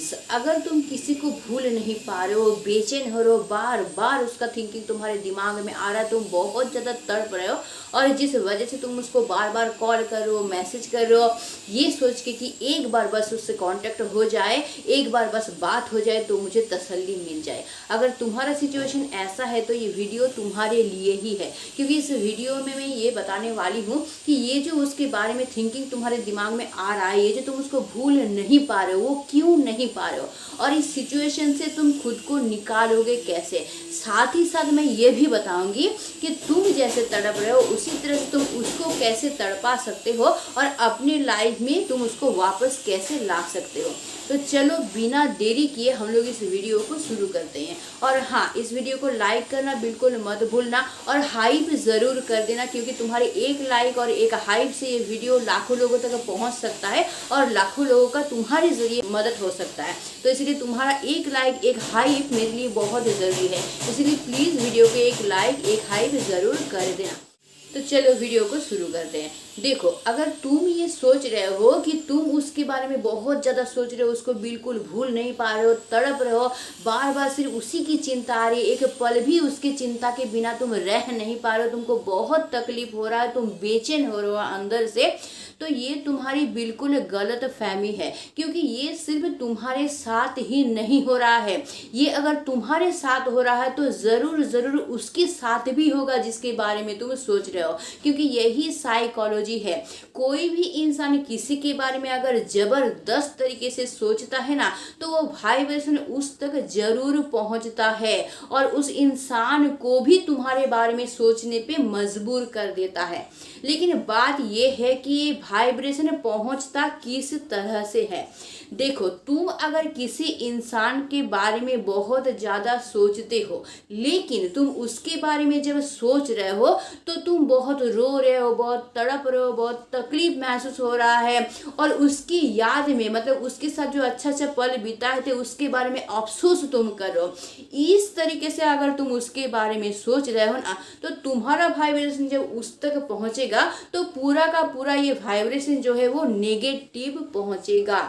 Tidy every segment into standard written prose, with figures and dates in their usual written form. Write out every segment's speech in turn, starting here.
Means अगर तुम किसी को भूल नहीं पा रहे हो, बेचैन हो रहे हो, बार बार उसका थिंकिंग तुम्हारे दिमाग में आ रहा है, तुम बहुत ज़्यादा तड़प रहे हो और जिस वजह से तुम उसको बार बार कॉल कर रहे हो, मैसेज कर रहे हो, ये सोच के कि एक बार बस उससे कांटेक्ट हो जाए, एक बार बस बात हो जाए तो मुझे तसल्ली मिल जाए। अगर तुम्हारा सिचुएशन ऐसा है तो ये वीडियो तुम्हारे लिए ही है, क्योंकि इस वीडियो में मैं ये बताने वाली हूँ कि ये जो उसके बारे में थिंकिंग तुम्हारे दिमाग में आ रहा है, ये जो तुम उसको भूल नहीं पा रहे हो, वो क्यों नहीं पा रहे हो और इस सिचुएशन से तुम खुद को निकालोगे कैसे। साथ ही साथ मैं ये भी बताऊंगी कि तुम जैसे तड़प रहे हो उसी तरह से तुम उसको कैसे तड़पा सकते हो और अपनी लाइफ में तुम उसको वापस कैसे ला सकते हो। तो चलो बिना देरी किए हम लोग इस वीडियो को शुरू करते हैं। और हाँ, इस वीडियो को लाइक करना बिल्कुल मत भूलना और हाइप ज़रूर कर देना, क्योंकि तुम्हारे एक लाइक और एक हाइप से ये वीडियो लाखों लोगों तक पहुंच सकता है और लाखों लोगों का तुम्हारे जरिए मदद हो सकता है। तो इसलिए तुम्हारा एक लाइक एक हाइप मेरे लिए बहुत ज़रूरी है, इसलिए प्लीज़ वीडियो को एक लाइक एक हाइप ज़रूर कर देना। तो चलो वीडियो को शुरू करते हैं। देखो, अगर तुम ये सोच रहे हो कि तुम उसके बारे में बहुत ज़्यादा सोच रहे हो, उसको बिल्कुल भूल नहीं पा रहे हो, तड़प रहे हो, बार बार सिर्फ उसी की चिंता आ रही है, एक पल भी उसकी चिंता के बिना तुम रह नहीं पा रहे हो, तुमको बहुत तकलीफ हो रहा है, तुम बेचैन हो रहे हो अंदर से, तो ये तुम्हारी बिल्कुल गलत फहमी है। क्योंकि ये सिर्फ तुम्हारे साथ ही नहीं हो रहा है, ये अगर तुम्हारे साथ हो रहा है तो ज़रूर ज़रूर उसके साथ भी होगा जिसके बारे में तुम सोच रहे हो, क्योंकि यही साइकोलॉजी है। कोई भी इंसान किसी के बारे में अगर ज़बरदस्त तरीके से सोचता है ना, तो वो वाइब्रेशन उस तक जरूर पहुंचता है और उस इंसान को भी तुम्हारे बारे में सोचने पे मजबूर कर देता है। लेकिन बात यह है कि वाइब्रेशन पहुंचता किस तरह से है। देखो, तुम अगर किसी इंसान के बारे में बहुत ज़्यादा सोचते हो, लेकिन तुम उसके बारे में जब सोच रहे हो तो तुम बहुत रो रहे हो, बहुत तड़प रहे हो, बहुत तकलीफ महसूस हो रहा है और उसकी याद में, मतलब उसके साथ जो अच्छा अच्छा पल बिताए थे उसके बारे में अफसोस तुम कर रहे हो। इस तरीके से अगर तुम उसके बारे में सोच रहे हो ना, तो तुम्हारा वाइब्रेशन जब उस तक पहुंचेगा तो पूरा का पूरा ये वाइब्रेशन जो है वो नेगेटिव पहुंचेगा।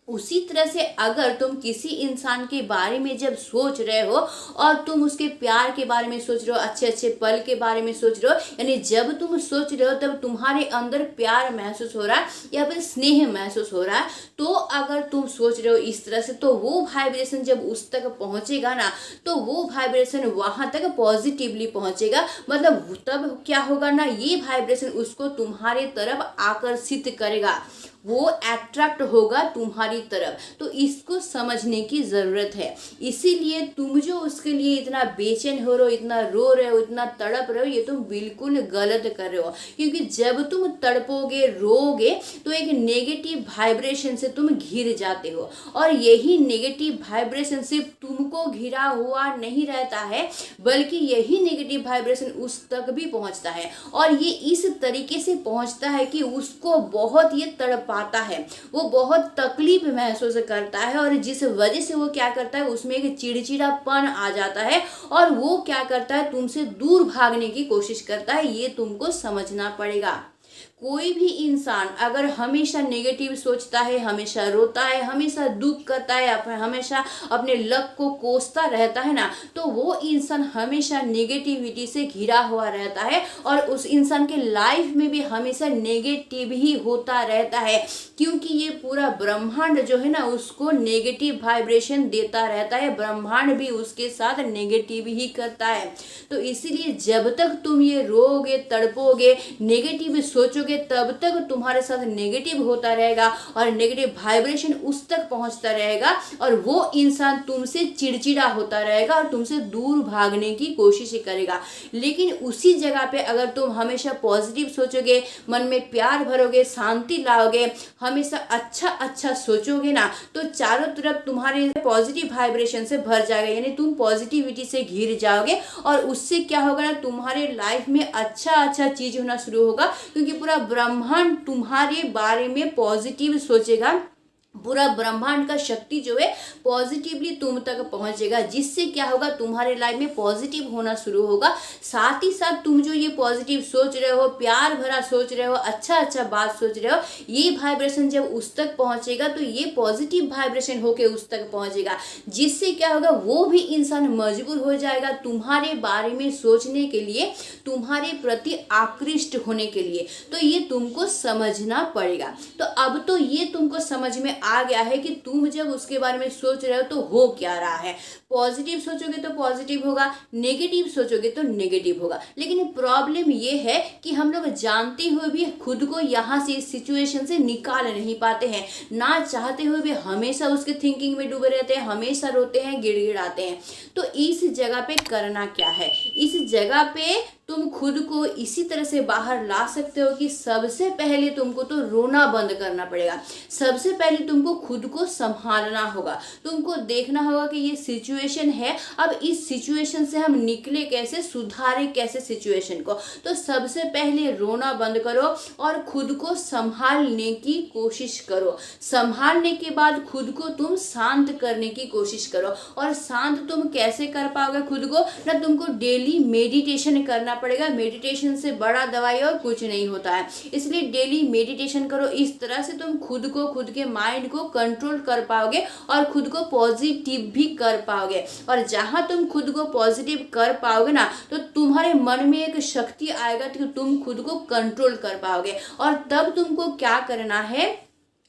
उसी तरह से अगर तुम किसी इंसान के बारे में जब सोच रहे हो और तुम उसके प्यार के बारे में सोच रहे हो, अच्छे अच्छे पल के बारे में सोच रहे हो, यानी जब तुम सोच रहे हो तब तुम्हारे अंदर प्यार महसूस हो रहा है या फिर स्नेह महसूस हो रहा है, तो अगर तुम सोच रहे हो इस तरह से, तो वो वाइब्रेशन जब उस तक पहुंचेगा ना, तो वो वाइब्रेशन वहां तक पॉजिटिवली पहुंचेगा। मतलब तब क्या होगा ना, ये वाइब्रेशन उसको तुम्हारे तरफ आकर्षित करेगा, वो अट्रैक्ट होगा तुम्हारी तरफ। तो इसको समझने की ज़रूरत है। इसीलिए तुम जो उसके लिए इतना बेचैन हो रहे हो, इतना रो रहे हो, इतना तड़प रहे हो, ये तुम बिल्कुल गलत कर रहे हो। क्योंकि जब तुम तड़पोगे, रोगे, तो एक नेगेटिव वाइब्रेशन से तुम घिर जाते हो और यही नेगेटिव वाइब्रेशन सिर्फ तुमको घिरा हुआ नहीं रहता है, बल्कि यही नेगेटिव वाइब्रेशन उस तक भी पहुंचता है और ये इस तरीके से पहुंचता है कि उसको बहुत ये तड़प पाता है, वो बहुत तकलीफ महसूस करता है और जिस वजह से वो क्या करता है, उसमें एक चिड़चिड़ापन आ जाता है और वो क्या करता है, तुमसे दूर भागने की कोशिश करता है। ये तुमको समझना पड़ेगा। कोई भी इंसान अगर हमेशा नेगेटिव सोचता है, हमेशा रोता है, हमेशा दुख करता है, हमेशा अपने लक को कोसता रहता है ना, तो वो इंसान हमेशा नेगेटिविटी से घिरा हुआ रहता है और उस इंसान के लाइफ में भी हमेशा नेगेटिव ही होता रहता है, क्योंकि ये पूरा ब्रह्मांड जो है ना उसको नेगेटिव वाइब्रेशन देता रहता है। ब्रह्मांड भी उसके साथ नेगेटिव ही करता है। तो इसीलिए जब तक तुम ये रोगे, तड़पोगे, नेगेटिव सोचोगे, तब तक तुम्हारे साथ नेगेटिव होता रहेगा और नेगेटिव वाइब्रेशन उस तक पहुंचता रहेगा और वो इंसान तुमसे चिड़चिड़ा होता रहेगा और तुमसे दूर भागने की कोशिश करेगा। लेकिन उसी जगह पे अगर तुम हमेशा पॉजिटिव सोचोगे, मन में प्यार भरोगे, शांति लाओगे, हमेशा अच्छा अच्छा सोचोगे ना, तो चारों तरफ तुम्हारे पॉजिटिव वाइब्रेशन से भर जाएगा, यानी तुम पॉजिटिविटी से घिर जाओगे और उससे क्या होगा ना, तुम्हारे लाइफ में अच्छा अच्छा चीज होना शुरू होगा, क्योंकि पूरा ब्रह्मांड तुम्हारे बारे में पॉजिटिव सोचेगा, पूरा ब्रह्मांड का शक्ति जो है पॉजिटिवली तुम तक पहुंचेगा, जिससे क्या होगा, तुम्हारे लाइफ में पॉजिटिव होना शुरू होगा। साथ ही साथ तुम जो ये पॉजिटिव सोच रहे हो, प्यार भरा सोच रहे हो, अच्छा अच्छा बात सोच रहे हो, ये वाइब्रेशन जब उस तक पहुंचेगा तो ये पॉजिटिव वाइब्रेशन होके उस तक पहुंचेगा, जिससे क्या होगा, वो भी इंसान मजबूर हो जाएगा तुम्हारे बारे में सोचने के लिए, तुम्हारे प्रति आकृष्ट होने के लिए। तो ये तुमको समझना पड़ेगा। तो अब तो ये तुमको समझ में आ गया है कि तुम जब उसके बारे में सोच रहे हो तो हो क्या रहा है। पॉजिटिव सोचोगे तो पॉजिटिव होगा, नेगेटिव सोचोगे तो नेगेटिव होगा। लेकिन प्रॉब्लम ये है कि हम लोग जानते हुए भी खुद को यहाँ से, इस सिचुएशन से निकाल नहीं पाते हैं। ना चाहते हुए भी हमेशा उसके थिंकिंग में डूबे रहते हैं, हमेशा रोते हैं, गिड़गिड़ाते हैं। तो इस जगह पे करना क्या है, इस जगह पे तुम खुद को इसी तरह से बाहर ला सकते हो कि सबसे पहले तुमको तो रोना बंद करना पड़ेगा। सबसे पहले तुमको खुद को संभालना होगा। तुमको देखना होगा कि ये सिचुएशन है, अब इस सिचुएशन से हम निकले कैसे, सुधारे कैसे सिचुएशन को। तो सबसे पहले रोना बंद करो और खुद को संभालने की कोशिश करो। संभालने के बाद खुद को तुम शांत करने की कोशिश करो। और शांत तुम कैसे कर पाओगे खुद को, ना तुमको डेली मेडिटेशन करना पड़ेगा। मेडिटेशन से बड़ा दवाई और कुछ नहीं होता है, इसलिए डेली मेडिटेशन करो। इस तरह से तुम खुद को, खुद के माइंड को कंट्रोल कर पाओगे और खुद को पॉजिटिव भी कर पाओगे। और जहां तुम खुद को पॉजिटिव कर पाओगे ना, तो तुम्हारे मन में एक शक्ति आएगा कि तुम खुद को कंट्रोल कर पाओगे। और तब तुमको क्या करना है,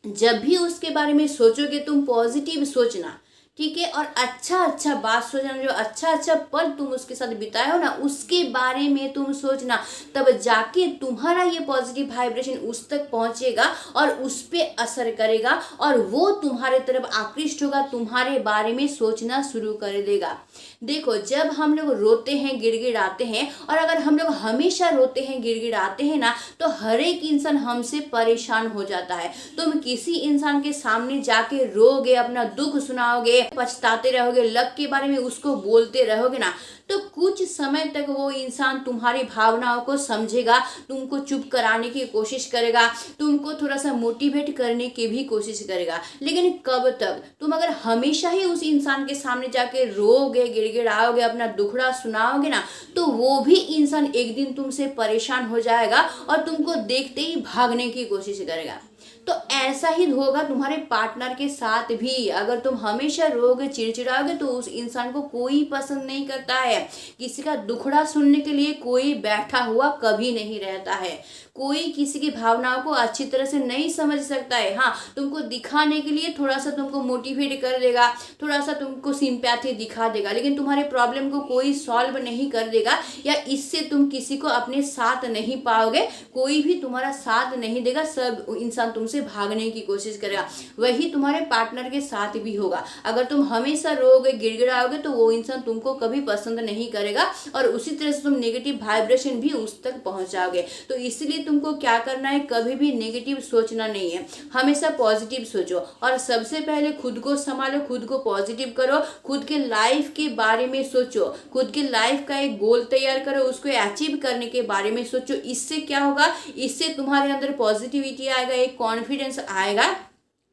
जब भी उसके बारे में सोचोगे तुम पॉजिटिव सोचना, ठीक है। और अच्छा अच्छा बात सोचना, जो अच्छा अच्छा पल तुम उसके साथ बिताए हो ना, उसके बारे में तुम सोचना। तब जाके तुम्हारा ये पॉजिटिव वाइब्रेशन उस तक पहुंचेगा और उस पर असर करेगा और वो तुम्हारे तरफ आकृष्ट होगा, तुम्हारे बारे में सोचना शुरू कर देगा। देखो, जब हम लोग रोते हैं, गिड़गिड़ाते हैं, और अगर हम लोग हमेशा रोते हैं, गिड़गिड़ाते हैं ना, तो हर एक इंसान हमसे परेशान हो जाता है। तुम किसी इंसान के सामने जाके रोगे, अपना दुख सुनाओगे, पछताते रहोगे, लक के बारे में उसको बोलते रहोगे ना, तो कुछ समय तक वो इंसान तुम्हारी भावनाओं को समझेगा, तुमको चुप कराने की कोशिश करेगा, तुमको थोड़ा सा मोटिवेट करने की भी कोशिश करेगा। लेकिन कब तक? तुम अगर हमेशा ही उस इंसान के सामने जाके रोगे, गिड़गिड़ाओगे, अपना दुखड़ा सुनाओगे ना, तो वो भी इंसान एक दिन तुमसे परेशान हो जाएगा और तुमको देखते ही भागने की कोशिश करेगा। तो ऐसा ही होगा तुम्हारे पार्टनर के साथ भी। अगर तुम हमेशा रोगे, चिड़चिड़ाओगे, तो उस इंसान को कोई पसंद नहीं करता है। किसी का दुखड़ा सुनने के लिए कोई बैठा हुआ कभी नहीं रहता है। कोई किसी की भावनाओं को अच्छी तरह से नहीं समझ सकता है। हाँ, तुमको दिखाने के लिए थोड़ा सा तुमको मोटिवेट कर देगा, थोड़ा सा तुमको सिंपैथी दिखा देगा, लेकिन तुम्हारे प्रॉब्लम को कोई सॉल्व नहीं कर देगा, या इससे तुम किसी को अपने साथ नहीं पाओगे। कोई भी तुम्हारा साथ नहीं देगा, सब इंसान तुमसे भागने की कोशिश करेगा। वही तुम्हारे पार्टनर के साथ भी होगा। अगर तुम हमेशा रोगे, गिड़गिड़ाओगे, तो वो इंसान तुमको कभी पसंद नहीं करेगा और उसी तरह से तुम नेगेटिव वाइब्रेशन भी उस तक पहुंचाओगे। तो इसलिए तुमको क्या करना है, कभी भी नेगेटिव सोचना नहीं है, हमेशा पॉजिटिव सोचो। और सबसे पहले खुद को संभालो, खुद को पॉजिटिव करो, खुद के लाइफ के बारे में सोचो, खुद के लाइफ का एक गोल तैयार करो, उसको अचीव करने के बारे में सोचो। इससे क्या होगा, इससे तुम्हारे अंदर पॉजिटिविटी आएगा, एक कॉन्फिडेंस आएगा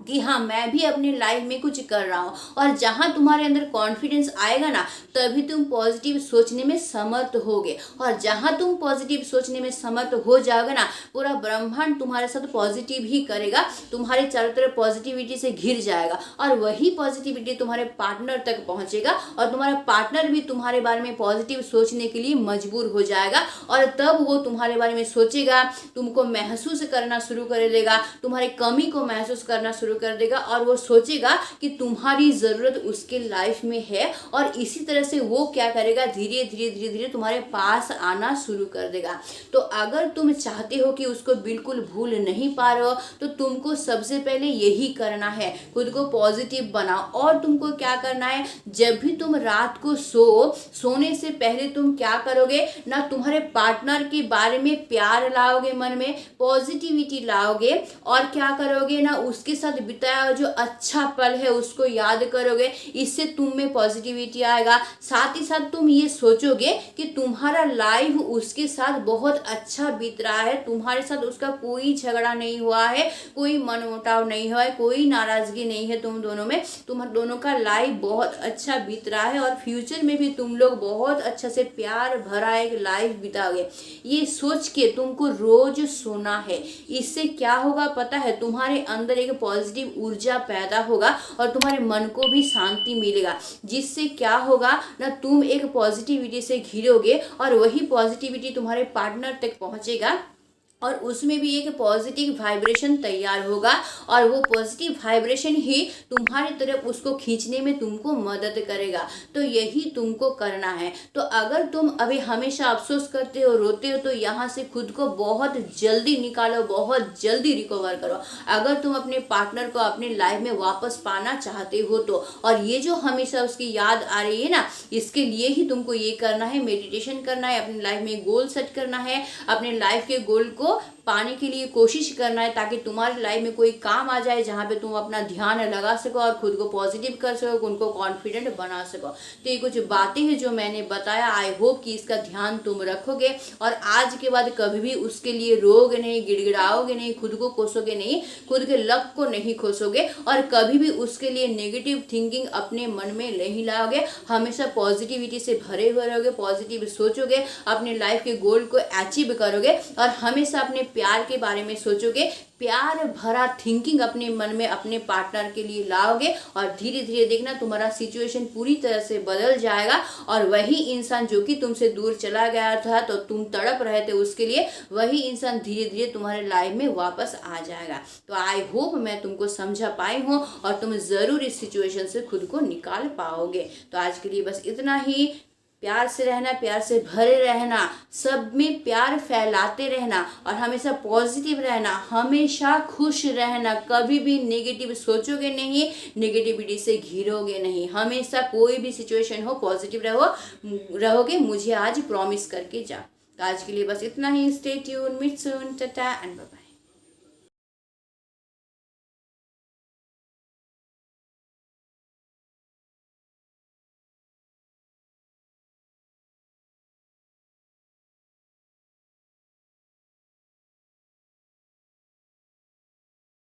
कि हाँ, मैं भी अपनी लाइफ में कुछ कर रहा हूँ। और जहाँ तुम्हारे अंदर कॉन्फिडेंस आएगा ना, तभी तुम पॉजिटिव सोचने में समर्थ होगे। और जहाँ तुम पॉजिटिव सोचने में समर्थ हो जाओगे ना, पूरा ब्रह्मांड तुम्हारे साथ पॉजिटिव ही करेगा, तुम्हारे चारों तरफ पॉजिटिविटी से घिर जाएगा। और वही पॉजिटिविटी तुम्हारे पार्टनर तक पहुँचेगा और तुम्हारा पार्टनर भी तुम्हारे बारे में पॉजिटिव सोचने के लिए मजबूर हो जाएगा। और तब वो तुम्हारे बारे में सोचेगा, तुमको महसूस करना शुरू कर देगा, तुम्हारी कमी को महसूस करना शुरू कर देगा, और वो सोचेगा कि तुम्हारी जरूरत उसके लाइफ में है। और इसी तरह से वो क्या करेगा, धीरे धीरे धीरे धीरे तुम्हारे पास आना शुरू कर देगा। तो अगर तुम चाहते हो कि उसको बिल्कुल भूल नहीं पा रहे हो, तो तुमको सबसे पहले यही करना है, खुद को पॉजिटिव बनाओ। और तुमको क्या करना है, जब भी तुम रात को सोने से पहले तुम क्या करोगे ना, तुम्हारे पार्टनर के बारे में प्यार लाओगे, मन में पॉजिटिविटी लाओगे, और क्या करोगे ना, उसके साथ बिताया जो अच्छा पल है उसको याद करोगे, इससे तुम में पॉजिटिविटी आएगा। साथ ही साथ तुम ये सोचोगे कि तुम्हारा लाइफ उसके साथ बहुत अच्छा बीत रहा है, तुम्हारे साथ उसका कोई झगड़ा नहीं हुआ है, कोई मनमुटाव नहीं हुआ है, कोई नाराजगी नहीं है तुम दोनों में, तुम दोनों का लाइफ बहुत अच्छा बीत रहा है और फ्यूचर में भी तुम लोग बहुत अच्छा से प्यार भरा एक लाइफ बिताओगे। ये सोच के तुमको रोज सोना है। इससे क्या होगा पता है, तुम्हारे अंदर एक पॉजिटिव ऊर्जा पैदा होगा और तुम्हारे मन को भी शांति मिलेगा, जिससे क्या होगा ना, तुम एक पॉजिटिविटी से घिरोगे और वही पॉजिटिविटी तुम्हारे पार्टनर तक पहुंचेगा और उसमें भी एक पॉजिटिव वाइब्रेशन तैयार होगा और वो पॉजिटिव वाइब्रेशन ही तुम्हारी तरफ उसको खींचने में तुमको मदद करेगा। तो यही तुमको करना है। तो अगर तुम अभी हमेशा अफसोस करते हो, रोते हो, तो यहाँ से खुद को बहुत जल्दी निकालो, बहुत जल्दी रिकवर करो। अगर तुम अपने पार्टनर को अपनी लाइफ में वापस पाना चाहते हो तो, और ये जो हमेशा उसकी याद आ रही है ना, इसके लिए ही तुमको ये करना है, मेडिटेशन करना है, अपनी लाइफ में गोल सेट करना है, अपने लाइफ के गोल को पाने के लिए कोशिश करना है, ताकि तुम्हारी लाइफ में कोई काम आ जाए जहाँ पे तुम अपना ध्यान लगा सको और खुद को पॉजिटिव कर सको, उनको कॉन्फिडेंट बना सको। तो ये कुछ बातें हैं जो मैंने बताया। आई होप कि इसका ध्यान तुम रखोगे और आज के बाद कभी भी उसके लिए रोओगे नहीं, गिड़गिड़ाओगे नहीं, खुद को कोसोगे नहीं, खुद के लक को नहीं खोसोगे और कभी भी उसके लिए नेगेटिव थिंकिंग अपने मन में नहीं लाओगे। हमेशा पॉजिटिविटी से भरे हुए रहोगे, पॉजिटिव सोचोगे, अपने लाइफ के गोल को अचीव करोगे और हमेशा अपने प्यार के बारे में सोचोगे, प्यार भरा थिंकिंग अपने मन में अपने पार्टनर के लिए लाओगे और धीरे धीरे देखना तुम्हारा सिचुएशन पूरी तरह से बदल जाएगा और वही इंसान जो कि तुमसे दूर चला गया था तो तुम तड़प रहे थे उसके लिए, वही इंसान धीरे धीरे तुम्हारे लाइफ में वापस आ जाएगा। तो आई होप मैं तुमको समझा पाई हूँ और तुम जरूर इस सिचुएशन से खुद को निकाल पाओगे। तो आज के लिए बस इतना ही। प्यार से रहना, प्यार से भरे रहना, सब में प्यार फैलाते रहना और हमेशा पॉजिटिव रहना, हमेशा खुश रहना, कभी भी नेगेटिव सोचोगे नहीं, नेगेटिविटी से घिरोगे नहीं, हमेशा कोई भी सिचुएशन हो पॉजिटिव रहोगे, मुझे आज प्रॉमिस करके जा। तो आज के लिए बस इतना ही। Stay tune, meet soon, tata and bye bye.